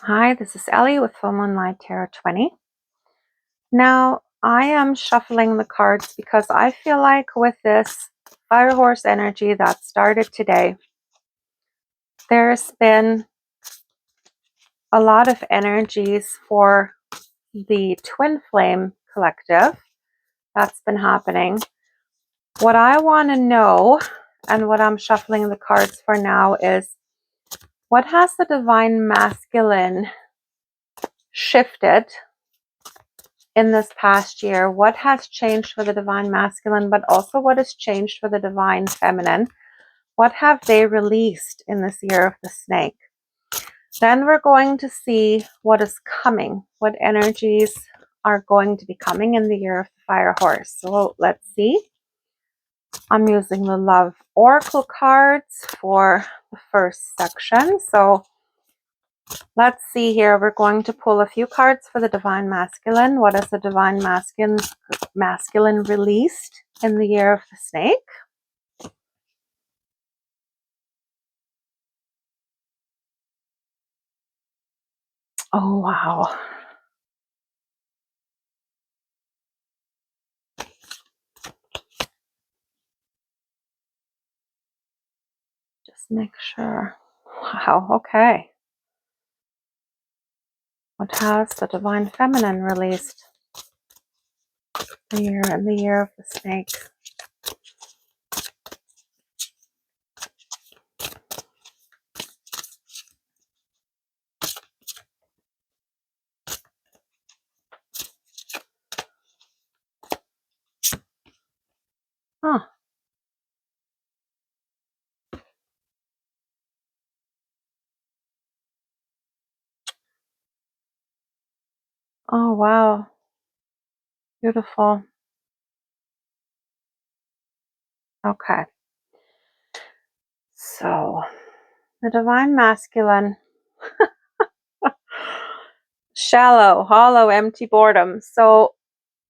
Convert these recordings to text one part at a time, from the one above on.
Hi, this is Ellie with Full Moonlight Tarot 20. Now, I am shuffling the cards because I feel like with this Fire Horse energy that started today, there's been a lot of energies for the Twin Flame Collective that's been happening. What I want to know, and what I'm shuffling the cards for now, is what has the Divine Masculine shifted in this past year? What has changed for the Divine Masculine, but also what has changed for the Divine Feminine? What have they released in this year of the snake? Then we're going to see what is coming, what energies are going to be coming in the year of the Fire Horse. So let's see. I'm using the Love Oracle cards for the first section. So let's see here. We're going to pull a few cards for the Divine Masculine. What is the Divine Masculine released in the year of the snake? Oh, wow. Just make sure. Wow, okay. What has the Divine Feminine released in the year of the snake? Huh. Oh, wow. Beautiful. Okay. So, the Divine Masculine. Shallow, hollow, empty boredom. So,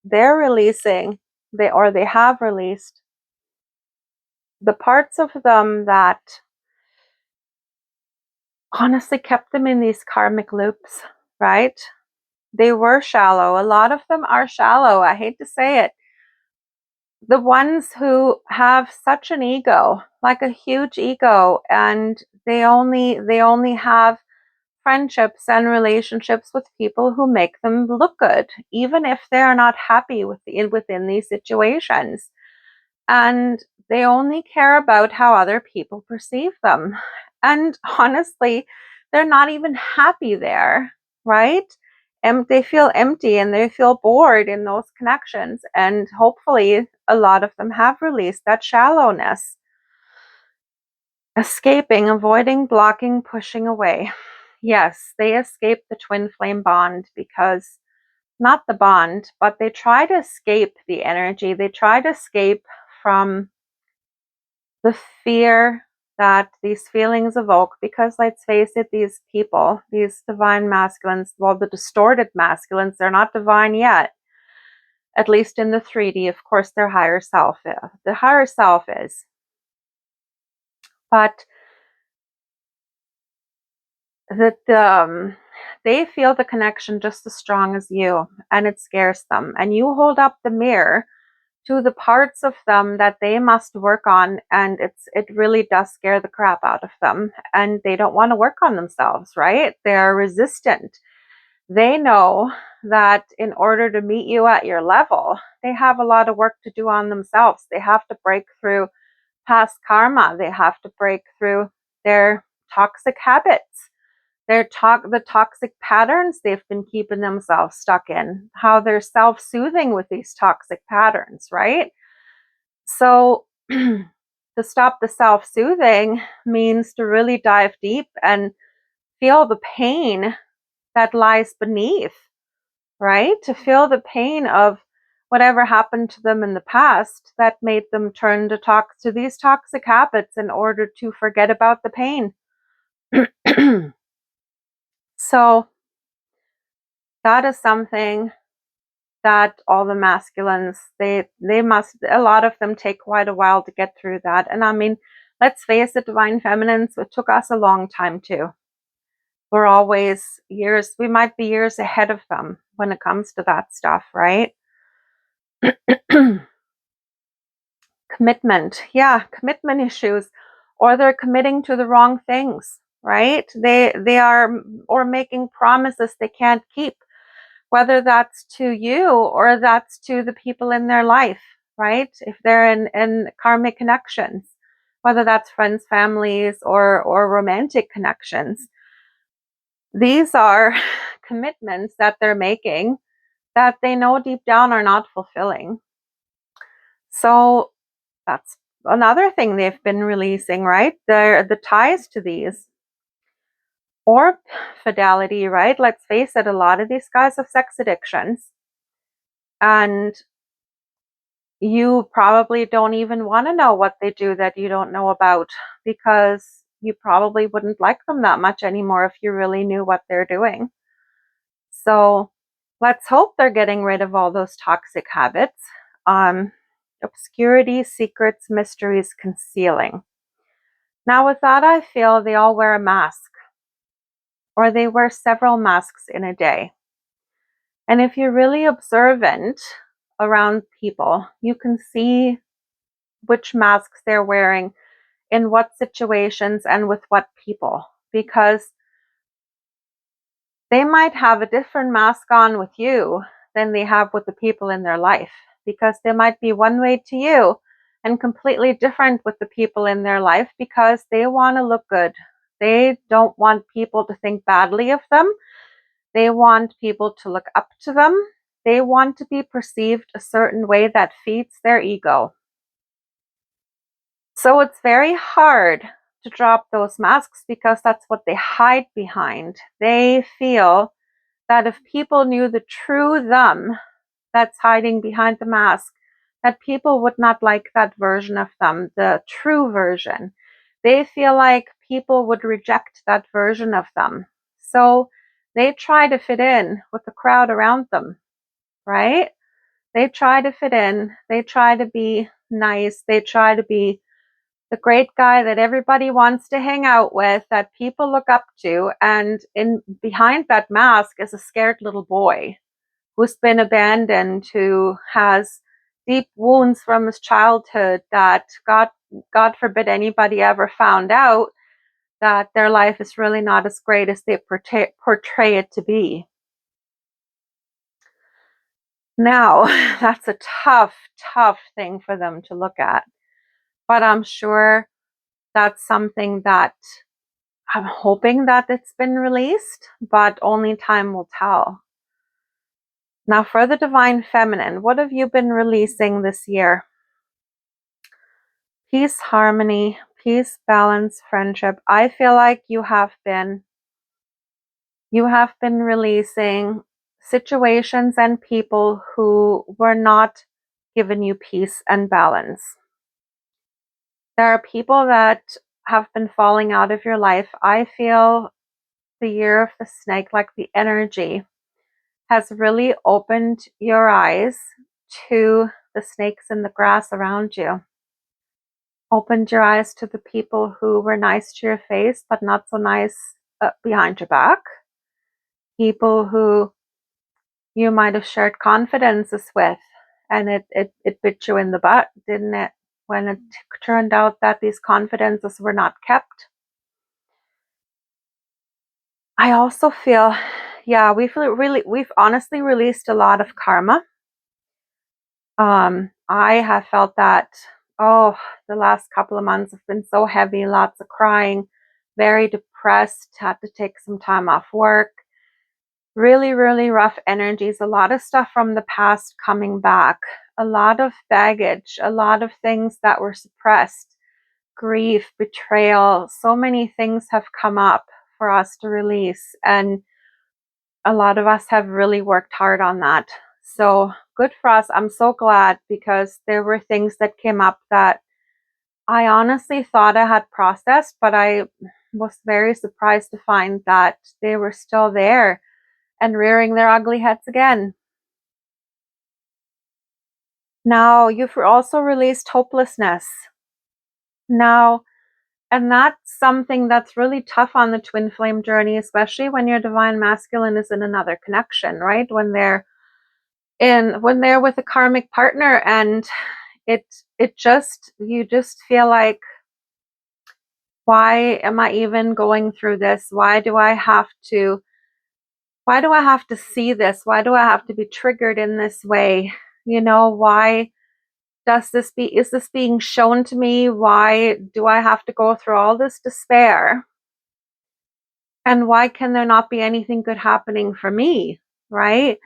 they're releasing, they have released the parts of them that honestly kept them in these karmic loops, right? They were shallow. A lot of them are shallow. I hate to say it. The ones who have such an ego, like a huge ego, and they only have friendships and relationships with people who make them look good, even if they're not happy within these situations. And they only care about how other people perceive them. And honestly, they're not even happy there, right? And they feel empty and they feel bored in those connections. And hopefully, a lot of them have released that shallowness, escaping, avoiding, blocking, pushing away. Yes, they escape the twin flame bond because not the bond, but they try to escape the energy. They try to escape from the fear that these feelings evoke, because let's face it, these people, these divine masculines, well, the distorted masculines, they're not divine yet, at least in the 3D. Of course, their higher self, the higher self is, but that they feel the connection just as strong as you, and it scares them, and you hold up the mirror to the parts of them that they must work on, and it really does scare the crap out of them, and they don't want to work on themselves, right? They're resistant. They know that in order to meet you at your level, they have a lot of work to do on themselves. They have to break through past karma. They have to break through their toxic habits, the toxic patterns they've been keeping themselves stuck in, how they're self-soothing with these toxic patterns, right? So to stop the self-soothing means to really dive deep and feel the pain that lies beneath, right? To feel the pain of whatever happened to them in the past that made them turn to these toxic habits in order to forget about the pain. So that is something that all the masculines, they must, a lot of them take quite a while to get through that. And I mean, let's face it, divine feminines, it took us a long time too. we're always we might be years ahead of them when it comes to that stuff, right? Commitment. Yeah, commitment issues. Or they're committing to the wrong things, right? They are, or making promises they can't keep, whether that's to you or that's to the people in their life, right? If they're in karmic connections, whether that's friends, families, or romantic connections. These are commitments that they're making that they know deep down are not fulfilling. So that's another thing they've been releasing, right? The ties to these. Or fidelity, right? Let's face it, a lot of these guys have sex addictions. And you probably don't even want to know what they do that you don't know about, because you probably wouldn't like them that much anymore if you really knew what they're doing. So let's hope they're getting rid of all those toxic habits. Obscurity, secrets, mysteries, concealing. Now with that, I feel they all wear a mask, or they wear several masks in a day. And if you're really observant around people, you can see which masks they're wearing in what situations and with what people, because they might have a different mask on with you than they have with the people in their life, because they might be one way to you and completely different with the people in their life because they want to look good. They don't want people to think badly of them. They want people to look up to them. They want to be perceived a certain way that feeds their ego. So it's very hard to drop those masks because that's what they hide behind. They feel that if people knew the true them that's hiding behind the mask, that people would not like that version of them, the true version. They feel like people would reject that version of them. So they try to fit in with the crowd around them, right? They try to fit in. They try to be nice. They try to be the great guy that everybody wants to hang out with, that people look up to. And in behind that mask is a scared little boy who's been abandoned, who has deep wounds from his childhood that God forbid anybody ever found out that their life is really not as great as they portray it to be. Now, that's a tough, tough thing for them to look at. But I'm sure that's something that I'm hoping that it's been released, but only time will tell. Now, for the Divine Feminine, what have you been releasing this year? Peace, harmony, peace, balance, friendship. I feel like you have been releasing situations and people who were not giving you peace and balance. There are people that have been falling out of your life. I feel the year of the snake, like the energy, has really opened your eyes to the snakes in the grass around you. Opened your eyes to the people who were nice to your face, but not so nice behind your back. People who you might have shared confidences with, and it bit you in the butt, didn't it? When it turned out that these confidences were not kept. I also feel, yeah, we've honestly released a lot of karma. I have felt that, the last couple of months have been so heavy, lots of crying, very depressed, had to take some time off work. Really, really rough energies, a lot of stuff from the past coming back, a lot of baggage, a lot of things that were suppressed, grief, betrayal. So many things have come up for us to release, and a lot of us have really worked hard on that. So good for us. I'm so glad, because there were things that came up that I honestly thought I had processed, but I was very surprised to find that they were still there and rearing their ugly heads again. Now, you've also released hopelessness. Now, And that's something that's really tough on the twin flame journey, especially when your divine masculine is in another connection, right? When they're with a karmic partner, and you just feel like, why am I even going through this? Why do I have to see this? Why do I have to be triggered in this way? Why is this being shown to me? Why do I have to go through all this despair? And why can there not be anything good happening for me? Right?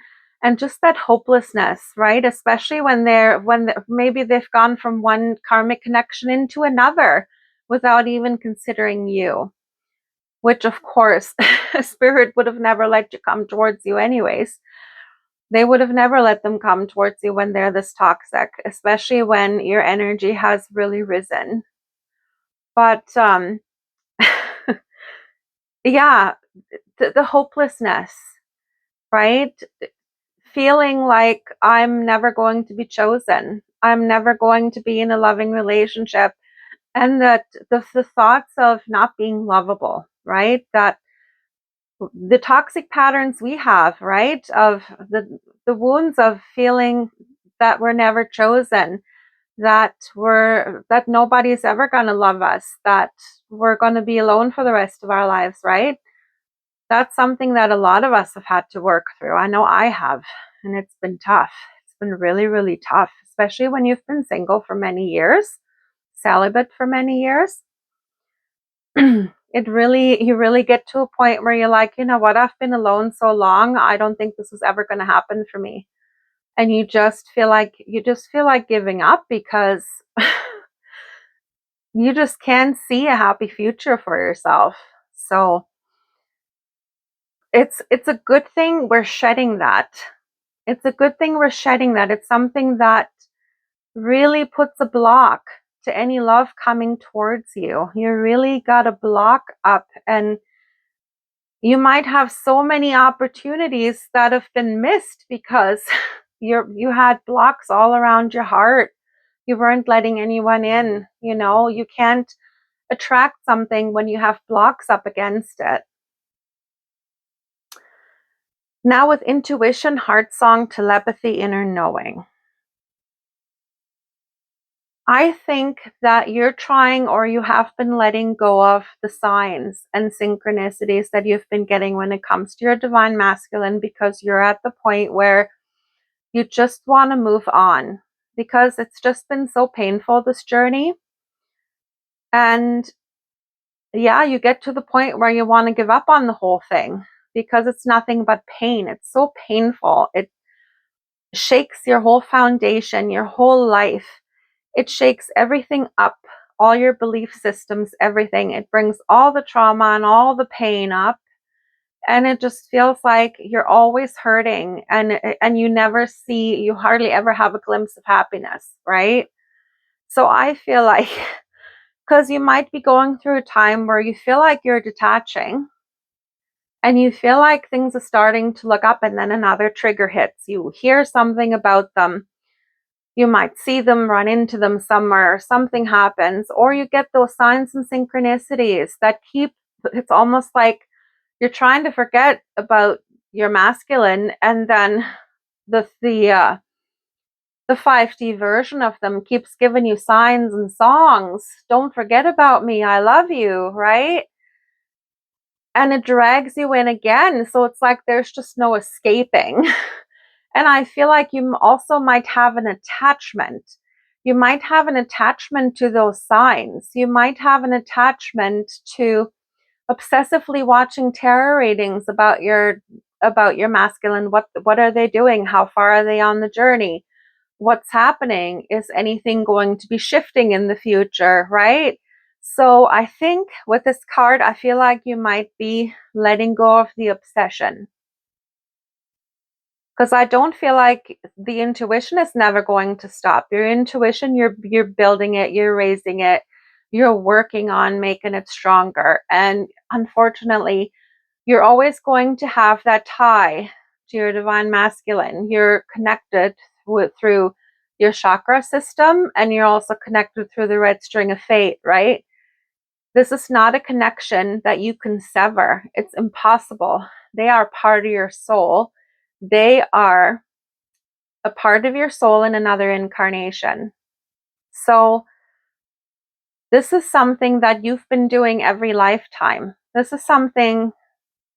And just that hopelessness, right? Especially maybe they've gone from one karmic connection into another without even considering you, which of course, spirit would have never let you come towards you anyways. They would have never let them come towards you when they're this toxic, especially when your energy has really risen. But yeah, the hopelessness, right? Feeling like I'm never going to be chosen. I'm never going to be in a loving relationship. And that the thoughts of not being lovable, right? That the toxic patterns we have, right? Of the wounds of feeling that we're never chosen, that nobody's ever going to love us, that we're going to be alone for the rest of our lives, right? That's something that a lot of us have had to work through. I know I have, and it's been tough. It's been really, really tough, especially when you've been single for many years, celibate for many years. You really get to a point where you're like, you know what, I've been alone so long, I don't think this is ever going to happen for me. And you just feel like giving up, because you just can't see a happy future for yourself. So it's a good thing we're shedding that. It's a good thing we're shedding that. It's something that really puts a block to any love coming towards you. You really got a block up, and you might have so many opportunities that have been missed because you had blocks all around your heart. You weren't letting anyone in. You can't attract something when you have blocks up against it. Now with intuition, heart song, telepathy, inner knowing. I think that you're trying, or you have been letting go of the signs and synchronicities that you've been getting when it comes to your divine masculine, because you're at the point where you just want to move on, because it's just been so painful, this journey. And yeah, you get to the point where you want to give up on the whole thing, because it's nothing but pain. It's so painful. It shakes your whole foundation, your whole life. It shakes everything up, all your belief systems, everything. It brings all the trauma and all the pain up. And it just feels like you're always hurting, and you hardly ever have a glimpse of happiness, right? So I feel like, because you might be going through a time where you feel like you're detaching, and you feel like things are starting to look up, and then another trigger hits. You hear something about them. You might see them, run into them somewhere, something happens, or you get those signs and synchronicities that it's almost like you're trying to forget about your masculine, and then the 5D version of them keeps giving you signs and songs. Don't forget about me. I love you, right? And it drags you in again. So it's like there's just no escaping. And I feel like you also might have an attachment. You might have an attachment to those signs. You might have an attachment to obsessively watching tarot readings about your masculine. What are they doing? How far are they on the journey? What's happening? Is anything going to be shifting in the future, right? So I think with this card, I feel like you might be letting go of the obsession, because I don't feel like the intuition is never going to stop. Your intuition, you're building it, you're raising it, you're working on making it stronger. And unfortunately, you're always going to have that tie to your divine masculine. You're connected through your chakra system, and you're also connected through the red string of fate, right? This is not a connection that you can sever. It's impossible. They are part of your soul. They are a part of your soul in another incarnation. So this is something that you've been doing every lifetime. This is something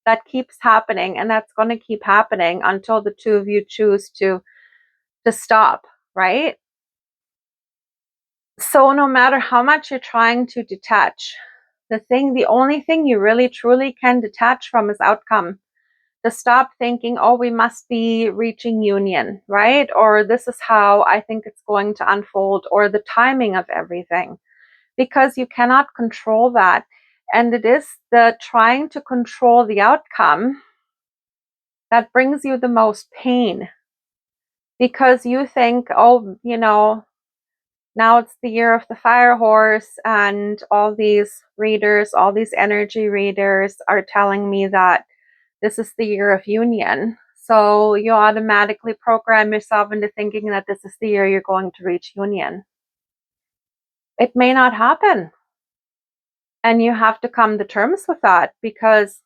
that keeps happening, and that's going to keep happening until the two of you choose to stop, right? So no matter how much you're trying to detach, the only thing you really truly can detach from is outcome. To stop thinking, oh, we must be reaching union, right? Or this is how I think it's going to unfold, or the timing of everything, because you cannot control that. And it is the trying to control the outcome that brings you the most pain, because you think, oh, now it's the year of the fire horse, and all these readers, all these energy readers are telling me that this is the year of union. So you automatically program yourself into thinking that this is the year you're going to reach union. It may not happen. And you have to come to terms with that, because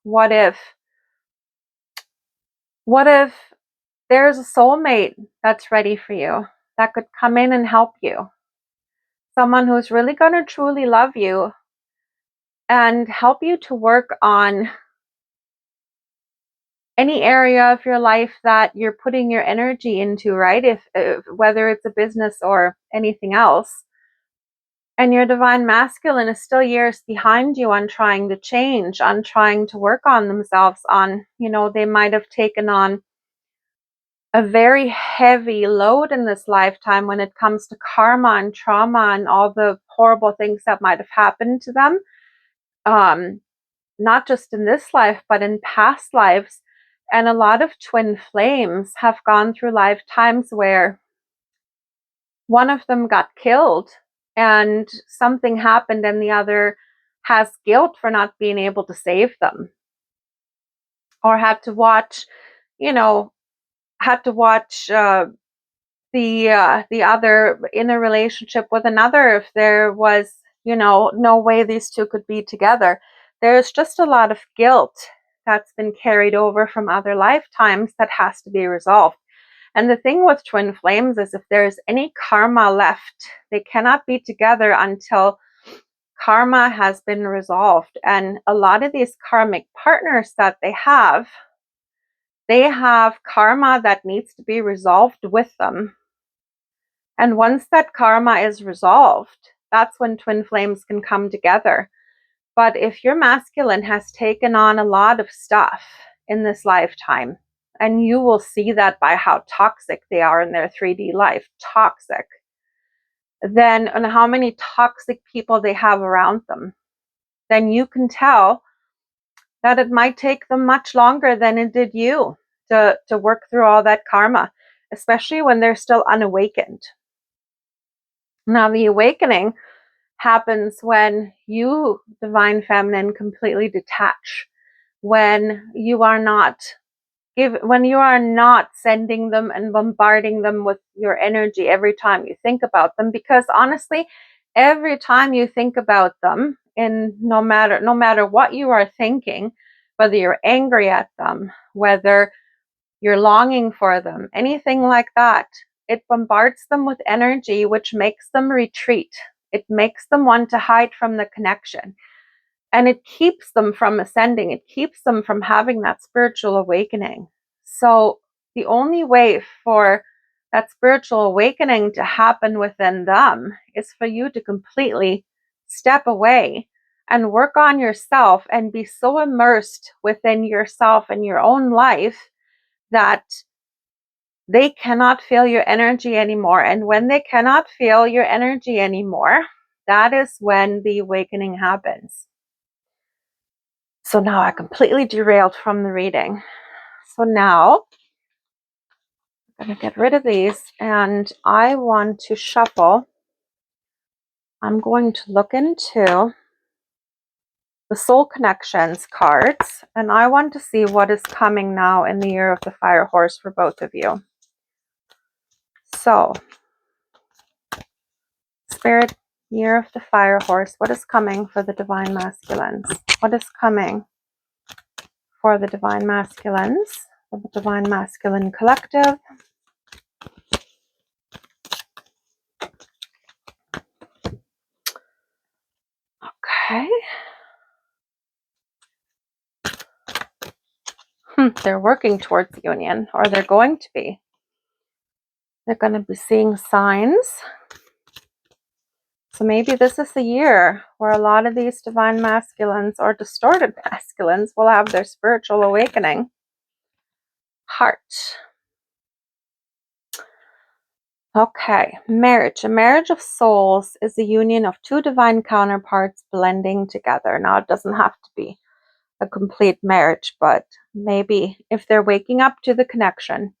what if there's a soulmate that's ready for you, that could come in and help you? Someone who's really going to truly love you and help you to work on any area of your life that you're putting your energy into, right? If whether it's a business or anything else. And your divine masculine is still years behind you on trying to change, on trying to work on themselves, on, they might have taken on a very heavy load in this lifetime when it comes to karma and trauma and all the horrible things that might have happened to them. Not just in this life, but in past lives. And a lot of twin flames have gone through lifetimes where one of them got killed and something happened, and the other has guilt for not being able to save them, or had to watch the other in a relationship with another, if there was no way these two could be together. There's just a lot of guilt that's been carried over from other lifetimes that has to be resolved. And the thing with twin flames is, if there's any karma left, they cannot be together until karma has been resolved. And a lot of these karmic partners that they have karma that needs to be resolved with them. And once that karma is resolved, that's when twin flames can come together. But if your masculine has taken on a lot of stuff in this lifetime, and you will see that by how toxic they are in their 3D life, toxic, then, and how many toxic people they have around them, then you can tell that it might take them much longer than it did you to work through all that karma, especially when they're still unawakened. Now, the awakening happens when you, divine feminine, completely detach, when you are not sending them and bombarding them with your energy every time you think about them. Because honestly, every time you think about them, and no matter what you are thinking, whether you're angry at them, whether you're longing for them, anything like that, it bombards them with energy, which makes them retreat. It makes them want to hide from the connection. And it keeps them from ascending. It keeps them from having that spiritual awakening. So the only way for that spiritual awakening to happen within them is for you to completely step away and work on yourself, and be so immersed within yourself and your own life that they cannot feel your energy anymore. And when they cannot feel your energy anymore, that is when the awakening happens. So now I completely derailed from the reading. So now I'm going to get rid of these, and I want to shuffle. I'm going to look into the Soul Connections cards, and I want to see what is coming now in the year of the Fire Horse for both of you. So, Spirit, Year of the Fire Horse. What is coming for the Divine Masculines? What is coming for the Divine Masculines? The Divine Masculine Collective. Okay. They're working towards union, or they're going to be. They're going to be seeing signs. So maybe this is the year where a lot of these divine masculines or distorted masculines will have their spiritual awakening. Heart. Okay, marriage. A marriage of souls is the union of two divine counterparts blending together. Now, it doesn't have to be a complete marriage, but maybe if they're waking up to the connection,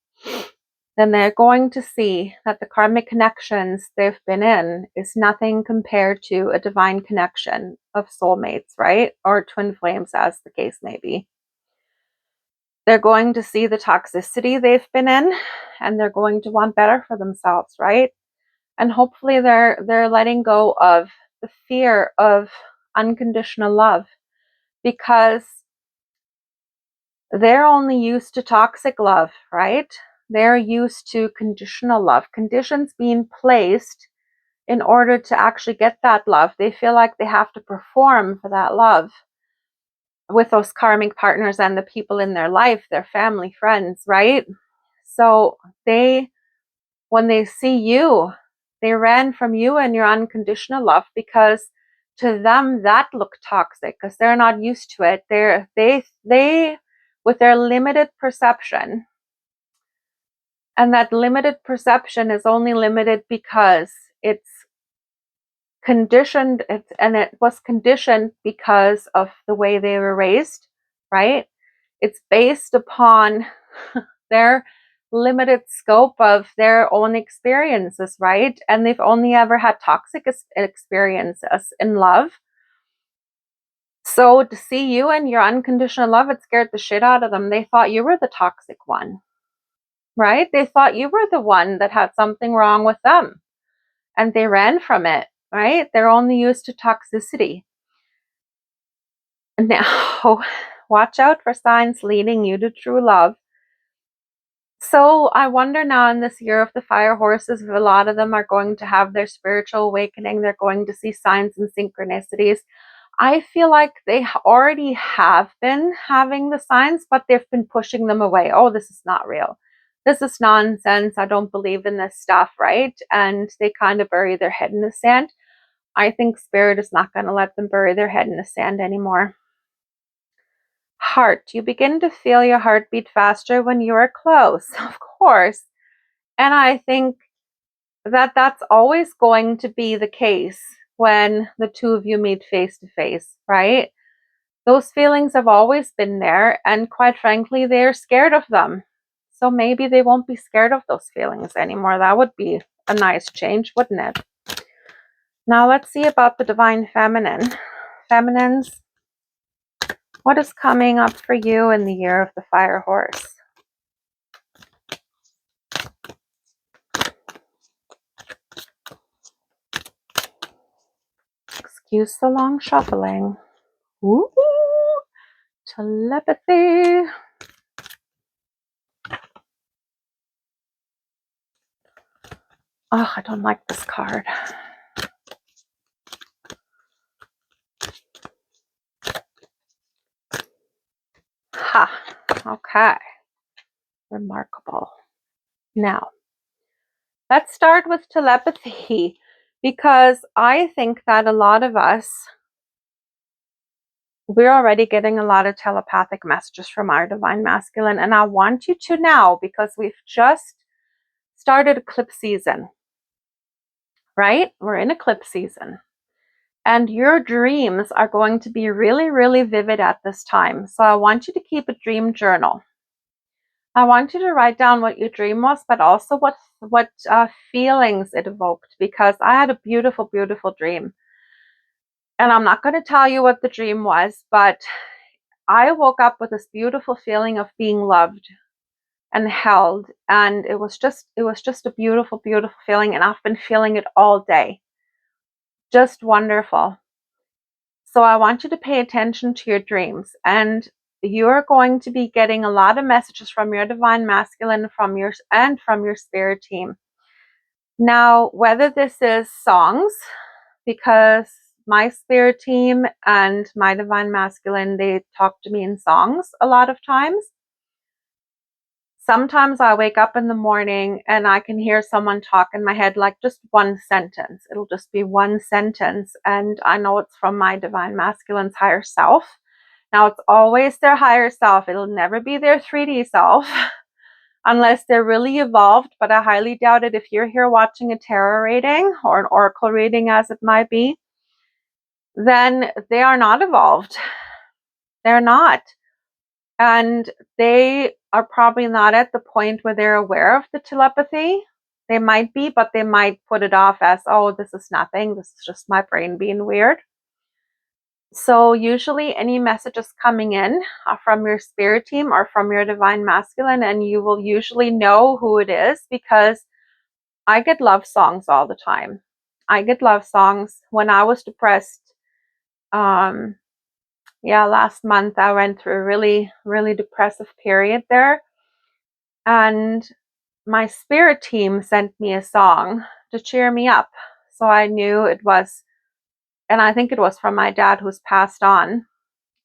then they're going to see that the karmic connections they've been in is nothing compared to a divine connection of soulmates, right? Or twin flames, as the case may be. They're going to see the toxicity they've been in, and they're going to want better for themselves, right? And hopefully they're letting go of the fear of unconditional love, because they're only used to toxic love, right? They're used to conditional love, conditions being placed in order to actually get that love. They feel like they have to perform for that love with those karmic partners and the people in their life, their family, friends, right? So when they see you, they ran from you and your unconditional love, because to them that looked toxic, because they're not used to it. They with their limited perception, and that limited perception is only limited because it's conditioned, and it was conditioned because of the way they were raised, right? It's based upon their limited scope of their own experiences, right? And they've only ever had toxic experiences in love. So to see you and your unconditional love, it scared the shit out of them. They thought you were the toxic one, right? They thought you were the one that had something wrong with them, and they ran from it, right? They're only used to toxicity. Now, watch out for signs leading you to true love. So I wonder now, in this year of the fire horses, if a lot of them are going to have their spiritual awakening. They're going to see signs and synchronicities. I feel like they already have been having the signs, but they've been pushing them away. Oh, this is not real. This is nonsense. I don't believe in this stuff, right? And they kind of bury their head in the sand. I think Spirit is not going to let them bury their head in the sand anymore. Heart. You begin to feel your heartbeat faster when you are close, of course. And I think that that's always going to be the case when the two of you meet face to face, right? Those feelings have always been there, and quite frankly, they're scared of them. So maybe they won't be scared of those feelings anymore. That would be a nice change, wouldn't it? Now let's see about the Divine Feminine. Feminines, what is coming up for you in the year of the Fire Horse? Excuse the long shuffling. Ooh, telepathy. Oh, I don't like this card. Ha, okay. Remarkable. Now, let's start with telepathy, because I think that a lot of us, we're already getting a lot of telepathic messages from our Divine Masculine, and I want you to now, because we've just started eclipse season, right? We're in eclipse season. And your dreams are going to be really, really vivid at this time. So I want you to keep a dream journal. I want you to write down what your dream was, but also what feelings it evoked, because I had a beautiful, beautiful dream. And I'm not going to tell you what the dream was, but I woke up with this beautiful feeling of being loved and held. And it was just a beautiful, beautiful feeling. And I've been feeling it all day. just wonderful. So I want you to pay attention to your dreams, and you're going to be getting a lot of messages from your divine masculine from your spirit team. Now, whether this is songs, because my spirit team and my divine masculine, they talk to me in songs a lot of times. Sometimes I wake up in the morning and I can hear someone talk in my head, like just one sentence. It'll just be one sentence, and I know it's from my divine masculine's higher self. Now, it's always their higher self. It'll never be their 3D self unless they're really evolved, but I highly doubt it. If you're here watching a tarot reading or an oracle reading, as it might be, then they are not evolved. They're not. And they are probably not at the point where they're aware of the telepathy. They might be, but they might put it off as, oh, this is nothing. This is just my brain being weird. So usually any messages coming in are from your spirit team or from your divine masculine, and you will usually know who it is because I get love songs all the time. I get love songs. When I was depressed, last month I went through a really, really depressive period there. And my spirit team sent me a song to cheer me up. So I knew it was, and I think it was from my dad who's passed on.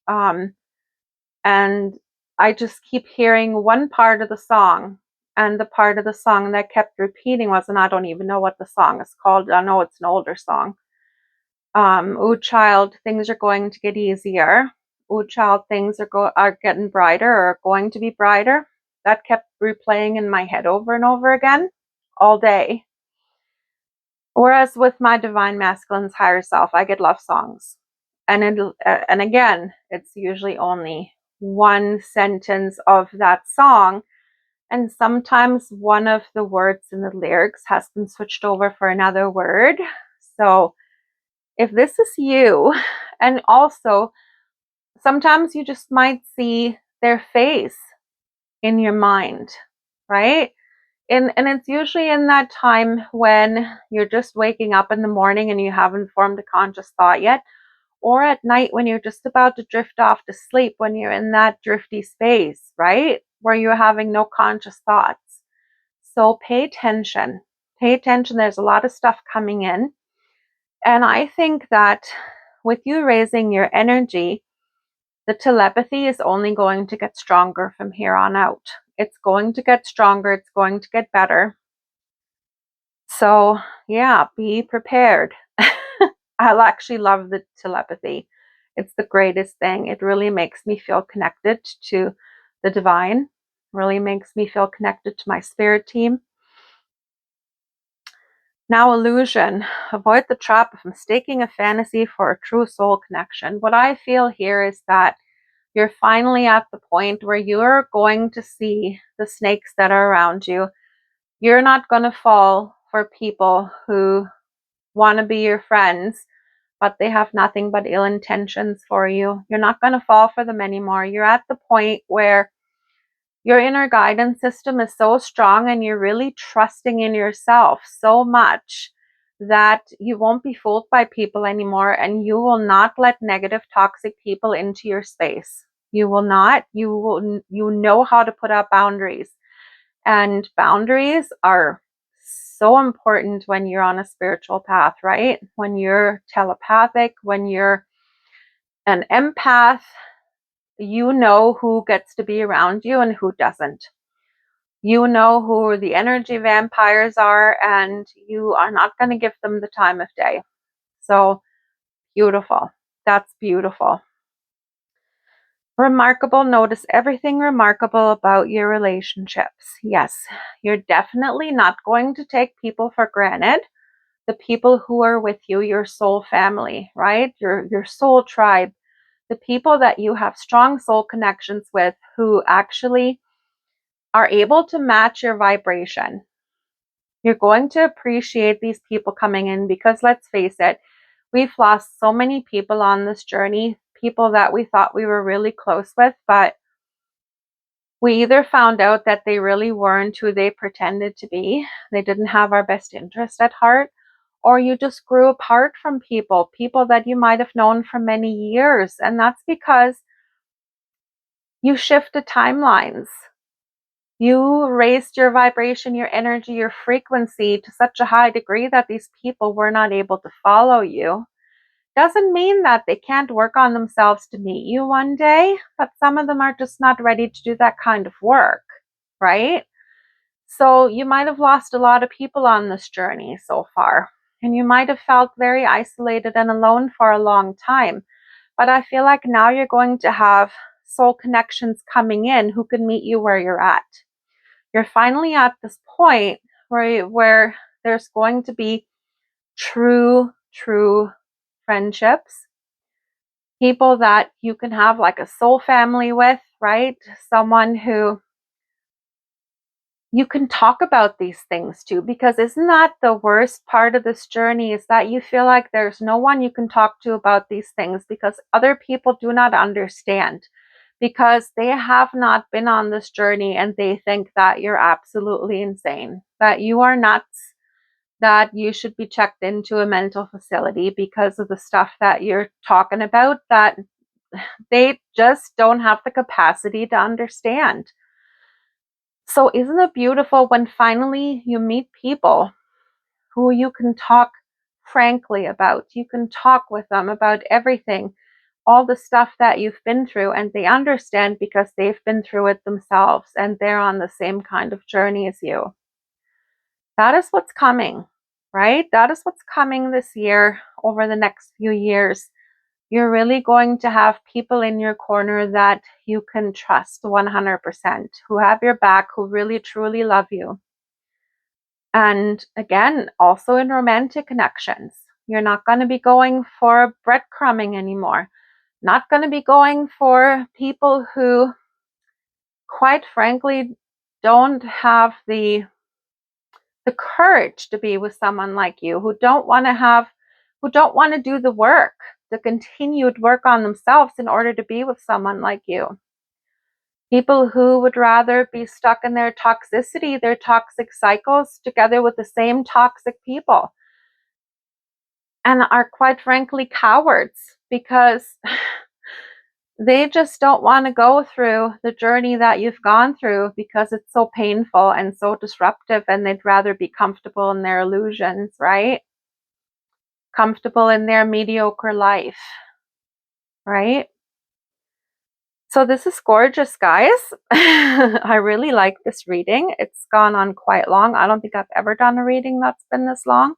And I just keep hearing one part of the song. And the part of the song that kept repeating was, and I don't even know what the song is called. I know it's an older song. Ooh, child, things are going to get easier. Ooh, child, things are getting brighter or going to be brighter. That kept replaying in my head over and over again all day. Whereas with my divine masculine's higher self, I get love songs. And again, it's usually only one sentence of that song. And sometimes one of the words in the lyrics has been switched over for another word. So if this is you, and also sometimes you just might see their face in your mind, right? And it's usually in that time when you're just waking up in the morning and you haven't formed a conscious thought yet, or at night when you're just about to drift off to sleep, when you're in that drifty space, right? Where you're having no conscious thoughts. So pay attention. Pay attention. There's a lot of stuff coming in. And I think that with you raising your energy, the telepathy is only going to get stronger from here on out. It's going to get stronger. It's going to get better. So, yeah, be prepared. I actually love the telepathy. It's the greatest thing. It really makes me feel connected to the divine, really makes me feel connected to my spirit team. Now, illusion. Avoid the trap of mistaking a fantasy for a true soul connection. What I feel here is that you're finally at the point where you're going to see the snakes that are around you. You're not going to fall for people who want to be your friends, but they have nothing but ill intentions for you. You're not going to fall for them anymore. You're at the point where your inner guidance system is so strong and you're really trusting in yourself so much that you won't be fooled by people anymore, and you will not let negative, toxic people into your space. You will not. You know how to put up boundaries. And boundaries are so important when you're on a spiritual path, right? When you're telepathic, when you're an empath, you know who gets to be around you and who doesn't. You know who the energy vampires are, and you are not going to give them the time of day. So beautiful. That's beautiful. Remarkable. Notice everything remarkable about your relationships. Yes, you're definitely not going to take people for granted. The people who are with you, your soul family, right? Your soul tribe, the people that you have strong soul connections with, who actually are able to match your vibration. You're going to appreciate these people coming in, because let's face it, we've lost so many people on this journey, people that we thought we were really close with, but we either found out that they really weren't who they pretended to be, they didn't have our best interest at heart, or you just grew apart from people that you might have known for many years. And that's because you shifted timelines. You raised your vibration, your energy, your frequency to such a high degree that these people were not able to follow you. Doesn't mean that they can't work on themselves to meet you one day, but some of them are just not ready to do that kind of work, right? So you might have lost a lot of people on this journey so far, and you might have felt very isolated and alone for a long time. But I feel like now you're going to have soul connections coming in who can meet you where you're at. You're finally at this point where there's going to be true friendships, people that you can have like a soul family with, right? Someone who you can talk about these things to, because isn't that the worst part of this journey, is that you feel like there's no one you can talk to about these things because other people do not understand, because they have not been on this journey and they think that you're absolutely insane, that you are nuts, that you should be checked into a mental facility because of the stuff that you're talking about, that they just don't have the capacity to understand. So isn't it beautiful when finally you meet people who you can talk frankly about? You can talk with them about everything, all the stuff that you've been through, and they understand because they've been through it themselves and they're on the same kind of journey as you. That is what's coming, right? That is what's coming this year, over the next few years. You're really going to have people in your corner that you can trust 100%, who have your back, who really truly love you. And again, also in romantic connections, you're not going to be going for breadcrumbing anymore. Not going to be going for people who, quite frankly, don't have the courage to be with someone like you, who don't want to do the work, the continued work on themselves in order to be with someone like you. People who would rather be stuck in their toxicity, their toxic cycles, together with the same toxic people, and are quite frankly cowards because they just don't want to go through the journey that you've gone through because it's so painful and so disruptive, and they'd rather be comfortable in their illusions, right? Comfortable in their mediocre life, right? So this is gorgeous, guys. I really like this reading. It's gone on quite long. I don't think I've ever done a reading that's been this long,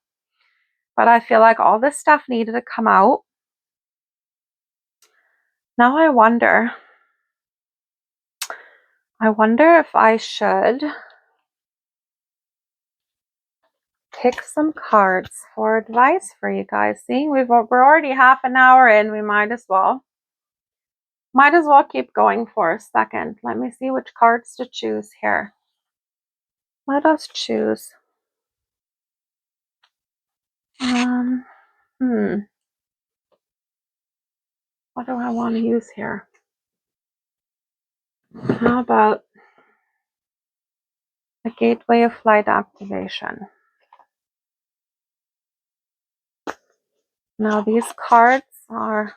but I feel like all this stuff needed to come out. Now I wonder if I should pick some cards for advice for you guys. Seeing we're already half an hour in, we might as well keep going for a second. Let me see which cards to choose here. Let us choose. What do I want to use here? How about a gateway of light activation? Now these cards are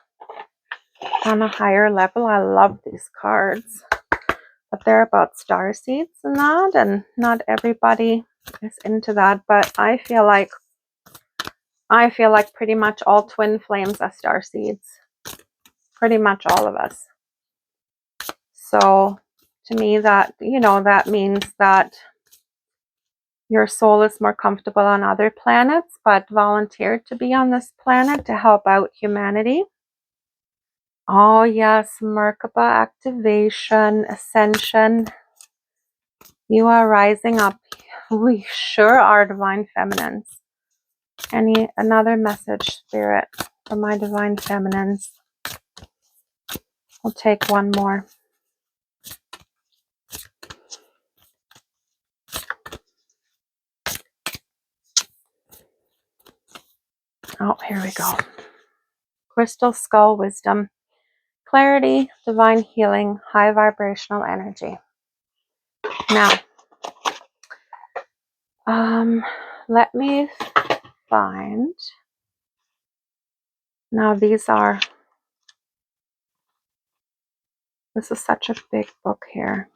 on a higher level. I love these cards, but they're about star seeds and that, and not everybody is into that, but I feel like pretty much all twin flames are star seeds. Pretty much all of us. So to me, that, that means that your soul is more comfortable on other planets, but volunteered to be on this planet to help out humanity. Oh yes, Merkaba activation, ascension. You are rising up. We sure are divine feminines. Another message, Spirit, for my divine feminines? We'll take one more. Oh, here we go. Crystal skull wisdom. Clarity, divine healing, high vibrational energy. Now, let me find. Now this is such a big book here.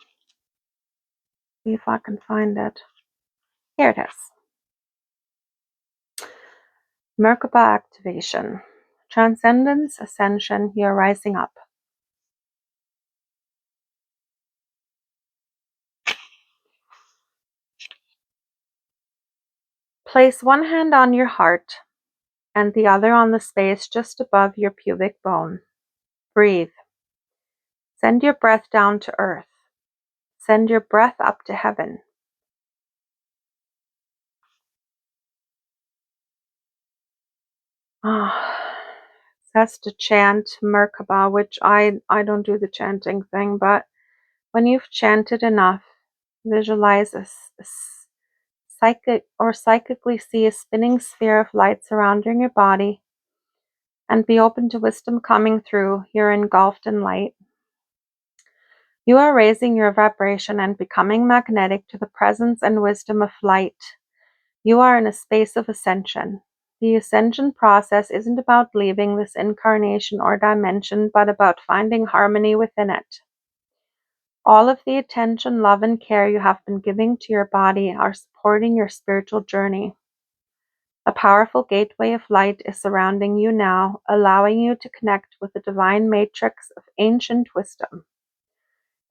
See if I can find it. Here it is. Merkaba activation. Transcendence, ascension, you're rising up. Place one hand on your heart and the other on the space just above your pubic bone. Breathe. Send your breath down to earth. Send your breath up to heaven. Says to chant Merkaba, which I don't do the chanting thing, but when you've chanted enough, visualize a psychically see a spinning sphere of light surrounding your body and be open to wisdom coming through. You're engulfed in light. You are raising your vibration and becoming magnetic to the presence and wisdom of light. You are in a space of ascension. The ascension process isn't about leaving this incarnation or dimension, but about finding harmony within it. All of the attention, love, and care you have been giving to your body are supporting your spiritual journey. A powerful gateway of light is surrounding you now, allowing you to connect with the divine matrix of ancient wisdom.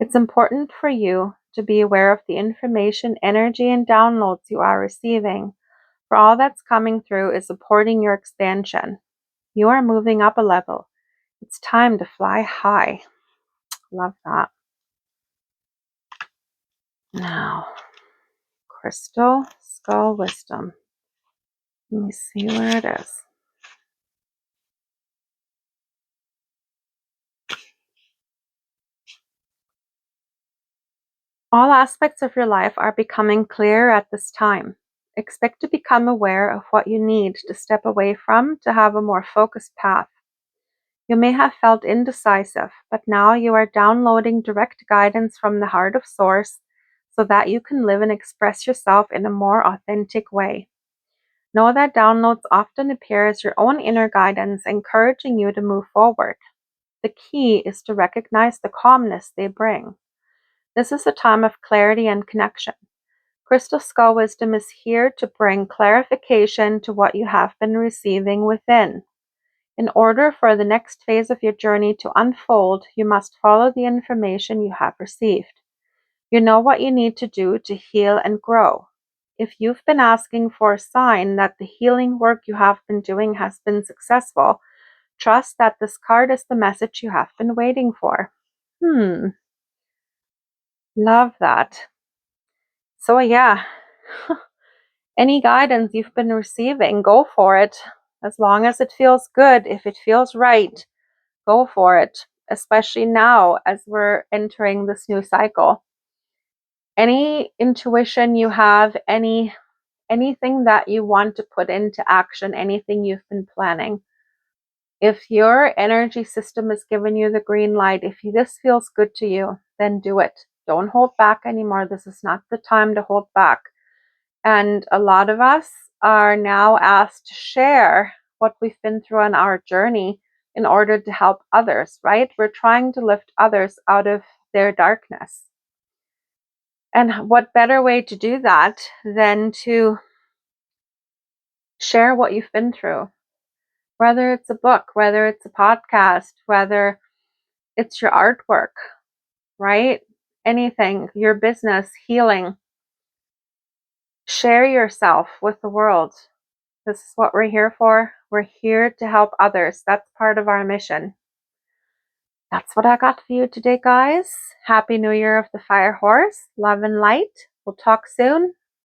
It's important for you to be aware of the information, energy, and downloads you are receiving, for all that's coming through is supporting your expansion. You are moving up a level. It's time to fly high. Love that. Now, Crystal Skull Wisdom. Let me see where it is. All aspects of your life are becoming clear at this time. Expect to become aware of what you need to step away from to have a more focused path. You may have felt indecisive, but now you are downloading direct guidance from the heart of Source so that you can live and express yourself in a more authentic way. Know that downloads often appear as your own inner guidance, encouraging you to move forward. The key is to recognize the calmness they bring. This is a time of clarity and connection. Crystal Skull Wisdom is here to bring clarification to what you have been receiving within. In order for the next phase of your journey to unfold, you must follow the information you have received. You know what you need to do to heal and grow. If you've been asking for a sign that the healing work you have been doing has been successful, trust that this card is the message you have been waiting for. Love that. So yeah, any guidance you've been receiving, go for it. As long as it feels good, if it feels right, go for it, especially now as we're entering this new cycle. Any intuition you have, anything that you want to put into action, anything you've been planning. If your energy system has given you the green light, if this feels good to you, then do it. Don't hold back anymore. This is not the time to hold back. And a lot of us are now asked to share what we've been through on our journey in order to help others, right? We're trying to lift others out of their darkness. And what better way to do that than to share what you've been through? Whether it's a book, whether it's a podcast, whether it's your artwork, right? Anything, your business, healing. Share yourself with the world. This is what we're here for. We're here to help others. That's part of our mission. That's what I got for you today, guys. Happy New Year of the Fire Horse. Love and light. We'll talk soon.